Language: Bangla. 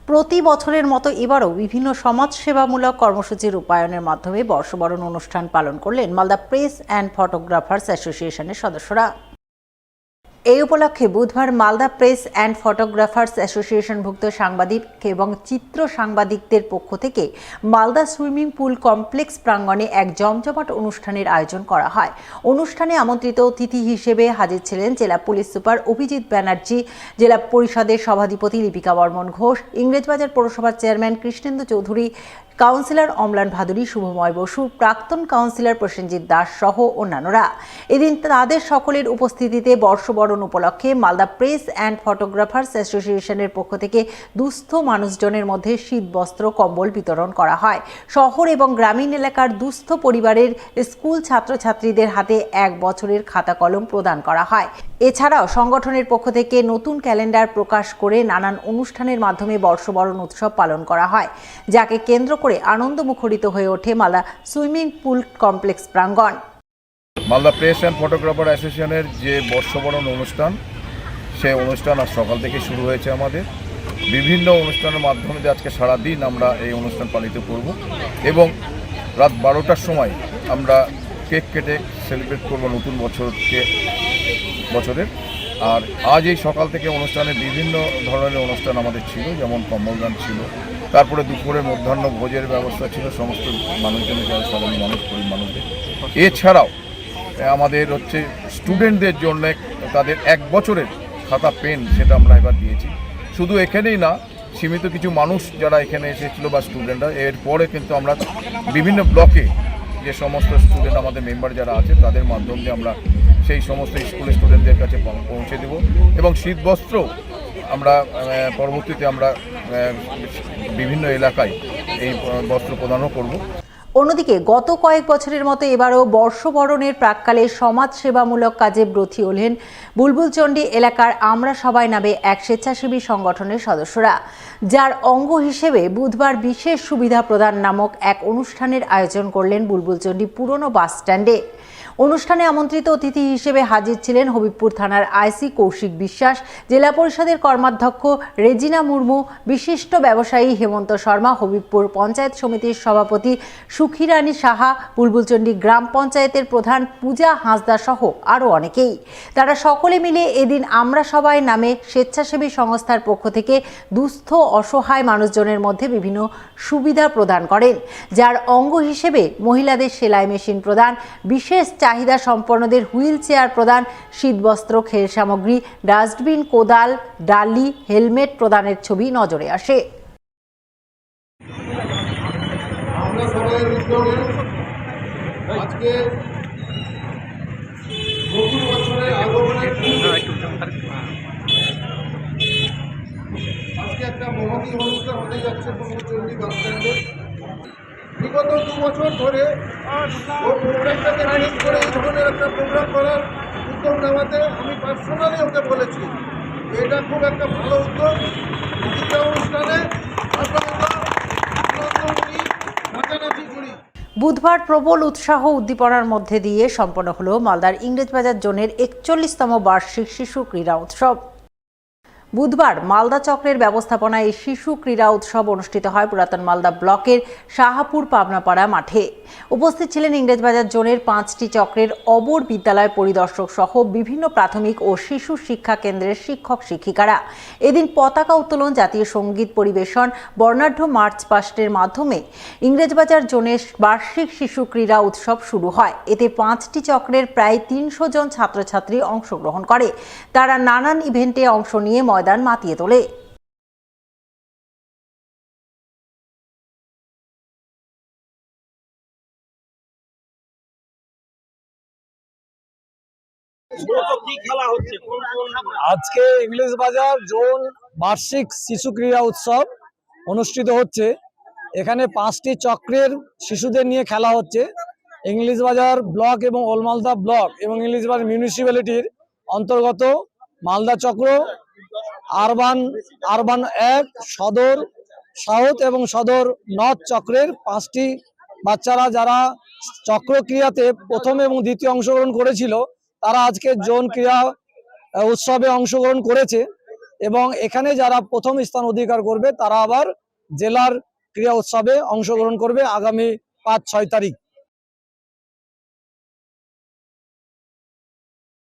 প্রতি বছরের মতো এবারও বিভিন্ন সমাজসেবামূলক কর্মসূচি রূপায়ণের মাধ্যমে বর্ষবরণ অনুষ্ঠান পালন করলেন মালদা প্রেস অ্যান্ড ফটোগ্রাফার্স অ্যাসোসিয়েশনের সদস্যরা। এই উপলক্ষে বুধবার মালদা প্রেস অ্যান্ড ফটোগ্রাফার্স অ্যাসোসিয়েশনভুক্ত সাংবাদিক এবং চিত্র সাংবাদিকদের পক্ষ থেকে মালদা সুইমিং পুল কমপ্লেক্স প্রাঙ্গণে এক জমজমাট অনুষ্ঠানের আয়োজন করা হয়। অনুষ্ঠানে আমন্ত্রিত অতিথি হিসেবে হাজির ছিলেন জেলা পুলিশ সুপার অভিজিৎ ব্যানার্জি, জেলা পরিষদের সভাধিপতি লিপিকা বর্মন ঘোষ, ইংরেজবাজার পৌরসভার চেয়ারম্যান কৃষ্ণেন্দু চৌধুরী, কাউন্সিলর অম্লান ভাদুরী, শুভময় বসু, প্রাক্তন কাউন্সিলর প্রসেনজিৎ দাস সহ অন্যান্যরা। এদিন তাদের সকলের উপস্থিতিতে বর্ষবরণ উপলক্ষে মালদা প্রেস অ্যান্ড ফটোগ্রাফার্স অ্যাসোসিয়েশনের পক্ষ থেকে দুস্থ মানুষজনের মধ্যে শীতবস্ত্র কম্বল বিতরণ করা হয়। শহর এবং গ্রামীণ এলাকার দুস্থ পরিবারের স্কুল ছাত্রছাত্রীদের হাতে 1 বছরের খাতা কলম প্রদান করা হয়। এছাড়াও সংগঠনের পক্ষ থেকে নতুন ক্যালেন্ডার প্রকাশ করে নানান অনুষ্ঠানের মাধ্যমে বর্ষবরণ উৎসব পালন করা হয়, যাকে কেন্দ্র করে আনন্দ মুখরিত হয়ে ওঠে মালদা সুইমিং পুল কমপ্লেক্স প্রাঙ্গণ। মালদা প্রেস অ্যান্ড ফটোগ্রাফার অ্যাসোসিয়েশনের যে বর্ষবরণ অনুষ্ঠান, সেই অনুষ্ঠান আজ সকাল থেকে শুরু হয়েছে। আমাদের বিভিন্ন অনুষ্ঠানের মাধ্যমে আজকে সারাদিন আমরা এই অনুষ্ঠান পালিত করব এবং রাত 12টার সময় আমরা কেক কেটে সেলিব্রেট করব নতুন বছরের। আর আজ এই সকাল থেকে অনুষ্ঠানে বিভিন্ন ধরনের অনুষ্ঠান আমাদের ছিল, যেমন কম্বলদান ছিল, তারপরে দুপুরের মধ্যাহ্ন ভোজের ব্যবস্থা ছিল সমস্ত মানুষজনের, যারা সাধারণ মানুষ, গরিব মানুষদের। এছাড়াও আমাদের স্টুডেন্টদের জন্য তাদের 1 বছরের খাতা পেন, সেটা আমরা এবার দিয়েছি। শুধু এখানেই না, সীমিত কিছু মানুষ যারা এখানে এসেছিল বা স্টুডেন্টরা, এরপরে কিন্তু আমরা বিভিন্ন ব্লকে যে সমস্ত স্টুডেন্ট আমাদের মেম্বার যারা আছে তাদের মাধ্যমে আমরা সেই সমস্ত স্কুলের স্টুডেন্টদের কাছে পৌঁছে দেব এবং শীতবস্ত্র আমরা পরবর্তীতে আমরা বিভিন্ন এলাকায় এই বস্ত্র প্রদানও করব। অন্যদিকে গত কয়েক বছরের মতো এবারও বর্ষবরণের প্রাক্কালে সমাজসেবামূলক কাজে ব্রতী হলেন বুলবুলচন্ডী এলাকার আমরা সবাই নামে এক স্বেচ্ছাসেবী সংগঠনের সদস্যরা, যার অঙ্গ হিসেবে বুধবার বিশেষ সুবিধা প্রদান নামক এক অনুষ্ঠানের আয়োজন করলেন বুলবুলচন্ডী পুরনো বাস স্ট্যান্ডে। অনুষ্ঠানে আমন্ত্রিত অতিথি হিসেবে হাজির ছিলেন হবিবপুর থানার আইসি কৌশিক বিশ্বাস, জেলা পরিষদের কর্মাধ্যক্ষ রেজিনা মুর্মু, বিশিষ্ট ব্যবসায়ী হেমন্ত শর্মা, হবিবপুর পঞ্চায়েত সমিতির সভাপতি সুখিরানী সাহা, বুলবুলচন্ডী গ্রাম পঞ্চায়েতের প্রধান পূজা হাঁসদা সহ আরও অনেকেই। তারা সকলে মিলে এদিন আমরা সবাই নামে স্বেচ্ছাসেবী সংস্থার পক্ষ থেকে দুস্থ অসহায় মানুষজনের মধ্যে বিভিন্ন সুবিধা প্রদান করেন, যার অঙ্গ হিসেবে মহিলাদের সেলাই মেশিন প্রদান, বিশেষ চাহিদা সম্পন্নদের হুইল চেয়ার প্রদান, শীতবস্ত্র, খেল সামগ্রী, ডাস্টবিন, কোদাল, ডালি, হেলমেট প্রদানের ছবি নজরে আসে। আমরা সবাই উদ্যোগে আজকে নতুন বছরের আগমনের আজকে একটা মহতী অনুষ্ঠান হতে যাচ্ছে বুলবুলচন্ডী বাস স্ট্যান্ডে। বিগত 2 বছর ধরে ও প্রোগ্রামটাকে ম্যানেজ করে এই ধরনের একটা প্রোগ্রাম করার উদ্যোগ নেওয়াতে আমি পার্সোনালি ওকে বলেছি এটা খুব একটা ভালো উদ্যোগ। প্রতিটা অনুষ্ঠানে নাচানাচি করি। বুধবার প্রবল উৎসাহ উদ্দীপনার মধ্যে দিয়ে সম্পন্ন হলো মালদার ইংরেজবাজার জোনের 41তম বার্ষিক শিশু ক্রীড়া উৎসব। বুধবার মালদা চক্রের ব্যবস্থাপনায় এই শিশু ক্রীড়া উৎসব অনুষ্ঠিত হয় পুরাতন মালদা ব্লকের শাহাপুর পাবনাপাড়া মাঠে। উপস্থিত ছিলেন ইংরেজবাজার জোনের 5টি চক্রের অবর বিদ্যালয় পরিদর্শক সহ বিভিন্ন প্রাথমিক ও শিশু শিক্ষা কেন্দ্রের শিক্ষক শিক্ষিকারা। এদিন পতাকা উত্তোলন, জাতীয় সঙ্গীত পরিবেশন, বর্ণাঢ্য মার্চ পাস্টের মাধ্যমে ইংরেজবাজার জোনের বার্ষিক শিশু ক্রীড়া উৎসব শুরু হয়। এতে 5টি চক্রের প্রায় 300 জন ছাত্রছাত্রী অংশগ্রহণ করে। তারা নানান ইভেন্টে অংশ নিয়ে ময়দান মাতিয়ে তোলে। আজকে ইংলিশবাজার জোন বার্ষিক শিশু ক্রীড়া উৎসব অনুষ্ঠিত হচ্ছে। এখানে 5টি চক্রের শিশুদের নিয়ে খেলা হচ্ছে। ইংলিশবাজার ব্লক এবং ওল্ড মালদা ব্লক এবং ইংলিশবাজার মিউনিসিপ্যালিটির অন্তর্গত মালদা চক্র, আরবান 1, সদর সাউথ এবং সদর নর্থ চক্রের 5টি বাচ্চারা যারা চক্র ক্রীড়াতে প্রথম এবং দ্বিতীয় অংশগ্রহণ করেছিল, তারা আজকে জোন ক্রীড়া উৎসবে অংশগ্রহণ করেছে এবং এখানে যারা প্রথম স্থান অধিকার করবে তারা আবার জেলার ক্রীড়া উৎসবে অংশগ্রহণ করবে আগামী 5-6 তারিখ।